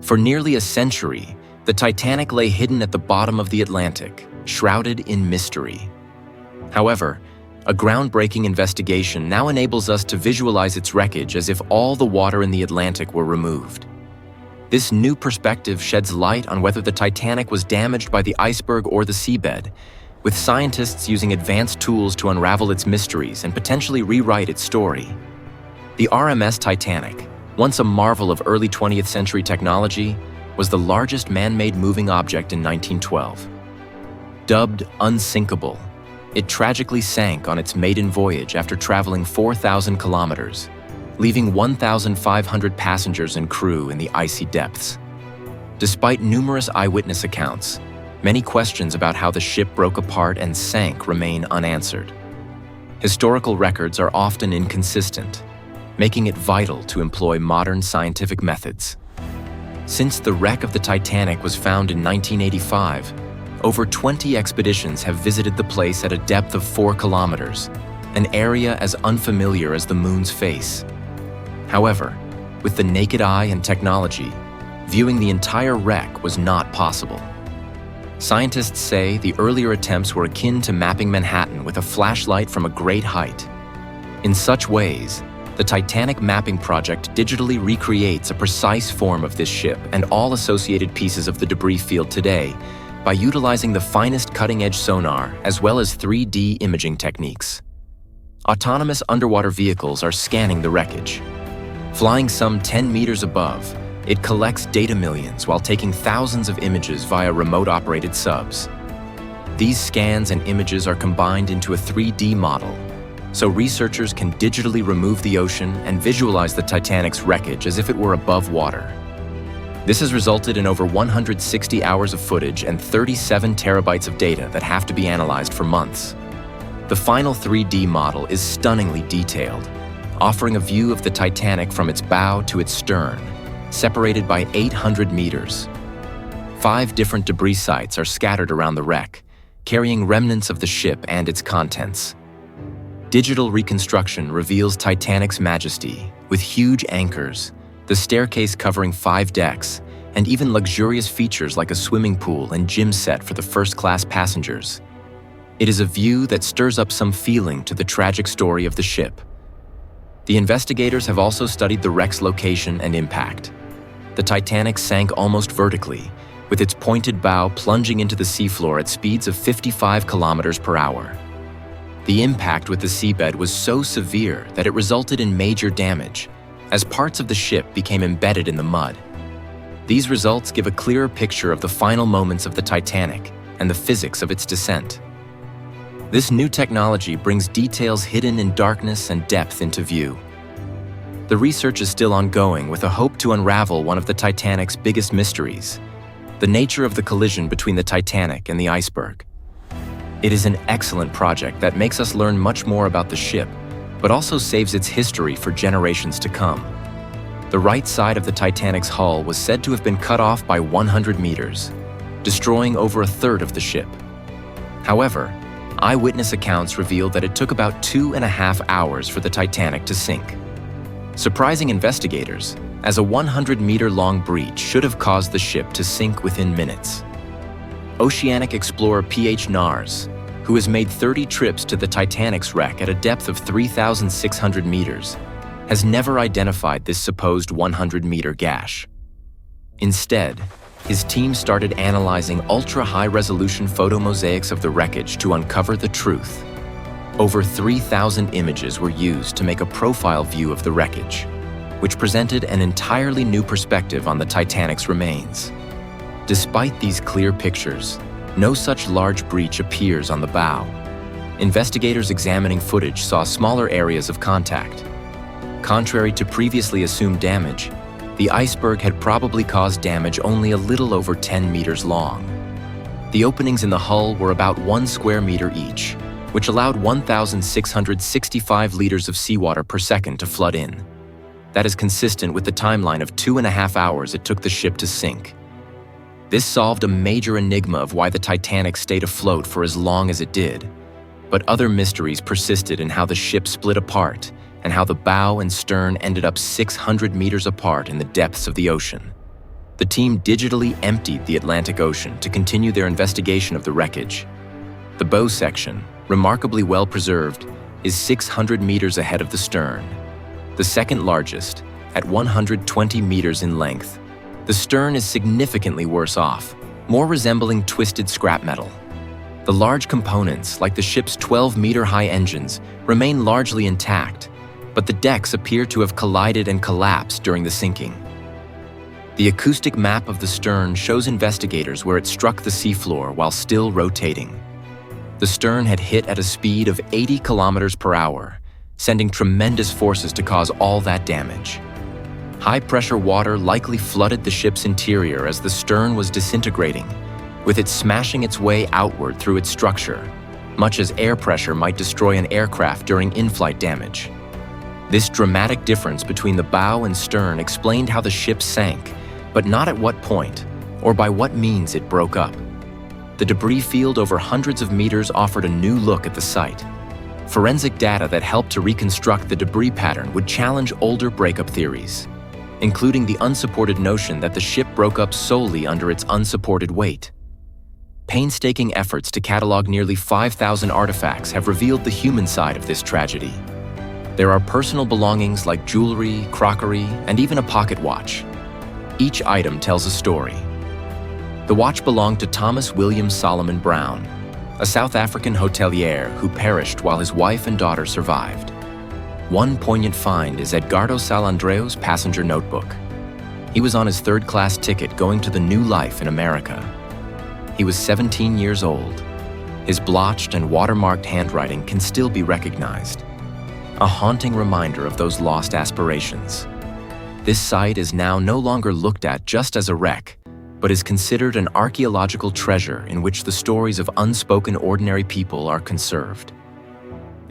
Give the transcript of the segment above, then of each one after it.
For nearly a century, the Titanic lay hidden at the bottom of the Atlantic, shrouded in mystery. However, a groundbreaking investigation now enables us to visualize its wreckage as if all the water in the Atlantic were removed. This new perspective sheds light on whether the Titanic was damaged by the iceberg or the seabed, with scientists using advanced tools to unravel its mysteries and potentially rewrite its story. The RMS Titanic, once a marvel of early 20th century technology, was the largest man-made moving object in 1912. Dubbed unsinkable, it tragically sank on its maiden voyage after traveling 4,000 kilometers, leaving 1,500 passengers and crew in the icy depths. Despite numerous eyewitness accounts, many questions about how the ship broke apart and sank remain unanswered. Historical records are often inconsistent, making it vital to employ modern scientific methods. Since the wreck of the Titanic was found in 1985, over 20 expeditions have visited the place at a depth of 4 kilometers, an area as unfamiliar as the moon's face. However, with the naked eye and technology, viewing the entire wreck was not possible. Scientists say the earlier attempts were akin to mapping Manhattan with a flashlight from a great height. In such ways, the Titanic Mapping Project digitally recreates a precise form of this ship and all associated pieces of the debris field today by utilizing the finest cutting-edge sonar as well as 3D imaging techniques. Autonomous underwater vehicles are scanning the wreckage. Flying some 10 meters above, it collects data millions while taking thousands of images via remote-operated subs. These scans and images are combined into a 3D model, so researchers can digitally remove the ocean and visualize the Titanic's wreckage as if it were above water. This has resulted in over 160 hours of footage and 37 terabytes of data that have to be analyzed for months. The final 3D model is stunningly detailed, offering a view of the Titanic from its bow to its stern, separated by 800 meters. 5 different debris sites are scattered around the wreck, carrying remnants of the ship and its contents. Digital reconstruction reveals Titanic's majesty, with huge anchors, the staircase covering 5 decks, and even luxurious features like a swimming pool and gym set for the first-class passengers. It is a view that stirs up some feeling to the tragic story of the ship. The investigators have also studied the wreck's location and impact. The Titanic sank almost vertically, with its pointed bow plunging into the seafloor at speeds of 55 kilometers per hour. The impact with the seabed was so severe that it resulted in major damage, as parts of the ship became embedded in the mud. These results give a clearer picture of the final moments of the Titanic and the physics of its descent. This new technology brings details hidden in darkness and depth into view. The research is still ongoing with a hope to unravel one of the Titanic's biggest mysteries, the nature of the collision between the Titanic and the iceberg. It is an excellent project that makes us learn much more about the ship, but also saves its history for generations to come. The right side of the Titanic's hull was said to have been cut off by 100 meters, destroying over a third of the ship. However, eyewitness accounts revealed that it took about 2.5 hours for the Titanic to sink. Surprising investigators, as a 100-meter-long breach should have caused the ship to sink within minutes. Oceanic explorer P.H. Nars, who has made 30 trips to the Titanic's wreck at a depth of 3,600 meters, has never identified this supposed 100-meter gash. Instead, his team started analyzing ultra-high-resolution photomosaics of the wreckage to uncover the truth. Over 3,000 images were used to make a profile view of the wreckage, which presented an entirely new perspective on the Titanic's remains. Despite these clear pictures, no such large breach appears on the bow. Investigators examining footage saw smaller areas of contact. Contrary to previously assumed damage, the iceberg had probably caused damage only a little over 10 meters long. The openings in the hull were about 1 square meter each, which allowed 1,665 liters of seawater per second to flood in. That is consistent with the timeline of 2.5 hours it took the ship to sink. This solved a major enigma of why the Titanic stayed afloat for as long as it did. But other mysteries persisted in how the ship split apart and how the bow and stern ended up 600 meters apart in the depths of the ocean. The team digitally emptied the Atlantic Ocean to continue their investigation of the wreckage. The bow section, remarkably well preserved, is 600 meters ahead of the stern, the second largest, at 120 meters in length. The stern is significantly worse off, more resembling twisted scrap metal. The large components, like the ship's 12-meter-high engines, remain largely intact, but the decks appear to have collided and collapsed during the sinking. The acoustic map of the stern shows investigators where it struck the seafloor while still rotating. The stern had hit at a speed of 80 kilometers per hour, sending tremendous forces to cause all that damage. High-pressure water likely flooded the ship's interior as the stern was disintegrating, with it smashing its way outward through its structure, much as air pressure might destroy an aircraft during in-flight damage. This dramatic difference between the bow and stern explained how the ship sank, but not at what point or by what means it broke up. The debris field over hundreds of meters offered a new look at the site. Forensic data that helped to reconstruct the debris pattern would challenge older breakup theories, including the unsupported notion that the ship broke up solely under its unsupported weight. Painstaking efforts to catalog nearly 5,000 artifacts have revealed the human side of this tragedy. There are personal belongings like jewelry, crockery, and even a pocket watch. Each item tells a story. The watch belonged to Thomas William Solomon Brown, a South African hotelier who perished while his wife and daughter survived. One poignant find is Edgardo Salandreo's passenger notebook. He was on his third-class ticket going to the new life in America. He was 17 years old. His blotched and watermarked handwriting can still be recognized, a haunting reminder of those lost aspirations. This site is now no longer looked at just as a wreck, but is considered an archaeological treasure in which the stories of unspoken ordinary people are conserved.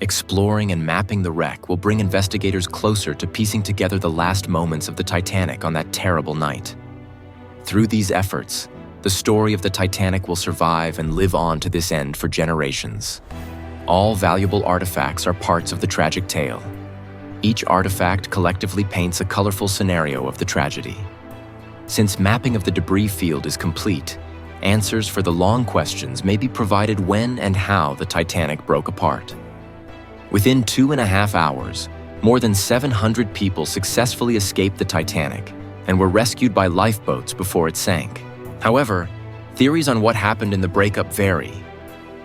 Exploring and mapping the wreck will bring investigators closer to piecing together the last moments of the Titanic on that terrible night. Through these efforts, the story of the Titanic will survive and live on to this end for generations. All valuable artifacts are parts of the tragic tale. Each artifact collectively paints a colorful scenario of the tragedy. Since mapping of the debris field is complete, answers for the long questions may be provided when and how the Titanic broke apart. Within 2.5 hours, more than 700 people successfully escaped the Titanic and were rescued by lifeboats before it sank. However, theories on what happened in the breakup vary.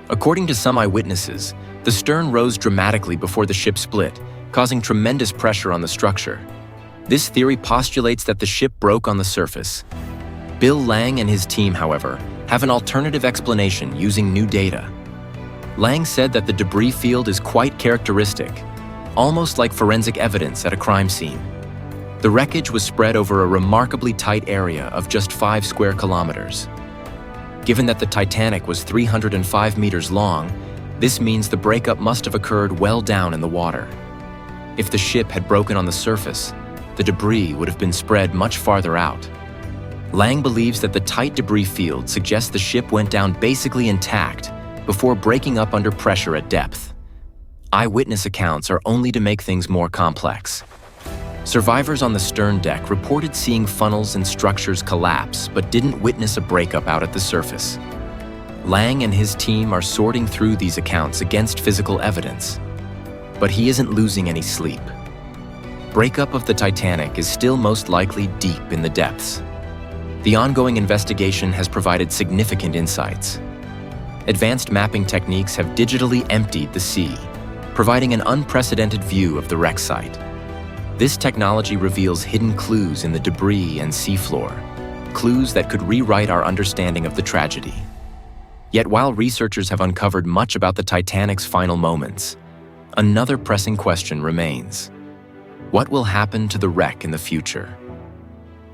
According to some eyewitnesses, the stern rose dramatically before the ship split, causing tremendous pressure on the structure. This theory postulates that the ship broke on the surface. Bill Lang and his team, however, have an alternative explanation using new data. Lang said that the debris field is quite characteristic, almost like forensic evidence at a crime scene. The wreckage was spread over a remarkably tight area of just 5 square kilometers. Given that the Titanic was 305 meters long, this means the breakup must have occurred well down in the water. If the ship had broken on the surface, the debris would have been spread much farther out. Lang believes that the tight debris field suggests the ship went down basically intact before breaking up under pressure at depth. Eyewitness accounts are only to make things more complex. Survivors on the stern deck reported seeing funnels and structures collapse but didn't witness a breakup out at the surface. Lang and his team are sorting through these accounts against physical evidence, but he isn't losing any sleep. Breakup of the Titanic is still most likely deep in the depths. The ongoing investigation has provided significant insights. Advanced mapping techniques have digitally emptied the sea, providing an unprecedented view of the wreck site. This technology reveals hidden clues in the debris and seafloor, clues that could rewrite our understanding of the tragedy. Yet while researchers have uncovered much about the Titanic's final moments, another pressing question remains. What will happen to the wreck in the future?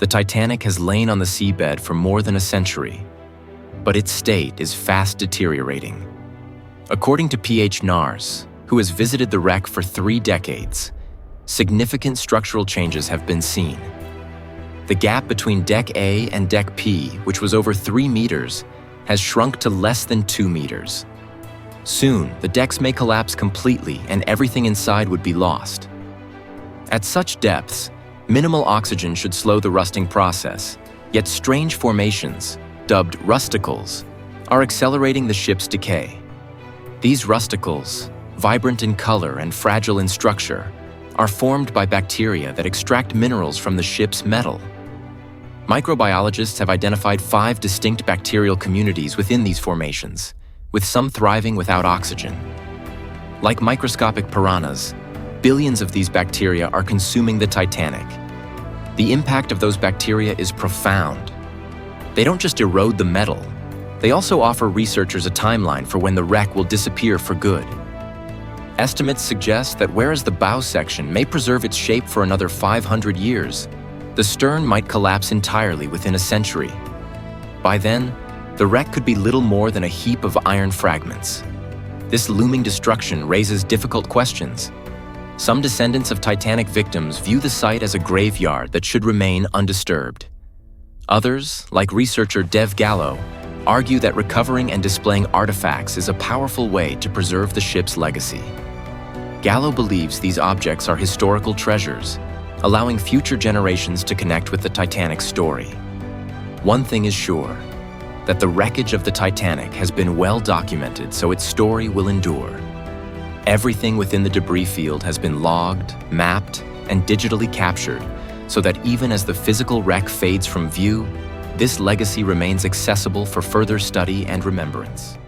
The Titanic has lain on the seabed for more than a century, but its state is fast deteriorating. According to P.H. Nars, who has visited the wreck for 3 decades, significant structural changes have been seen. The gap between Deck A and Deck P, which was over 3 meters, has shrunk to less than 2 meters. Soon, the decks may collapse completely and everything inside would be lost. At such depths, minimal oxygen should slow the rusting process, Yet strange formations, dubbed rusticles, are accelerating the ship's decay. These rusticles, vibrant in color and fragile in structure, are formed by bacteria that extract minerals from the ship's metal. Microbiologists have identified 5 distinct bacterial communities within these formations, with some thriving without oxygen. Like microscopic piranhas, billions of these bacteria are consuming the Titanic. The impact of those bacteria is profound. They don't just erode the metal, they also offer researchers a timeline for when the wreck will disappear for good. Estimates suggest that whereas the bow section may preserve its shape for another 500 years, the stern might collapse entirely within a century. By then, the wreck could be little more than a heap of iron fragments. This looming destruction raises difficult questions. Some descendants of Titanic victims view the site as a graveyard that should remain undisturbed. Others, like researcher Dev Gallo, argue that recovering and displaying artifacts is a powerful way to preserve the ship's legacy. Gallo believes these objects are historical treasures, allowing future generations to connect with the Titanic's story. One thing is sure, that the wreckage of the Titanic has been well documented, so its story will endure. Everything within the debris field has been logged, mapped, and digitally captured, so that even as the physical wreck fades from view, this legacy remains accessible for further study and remembrance.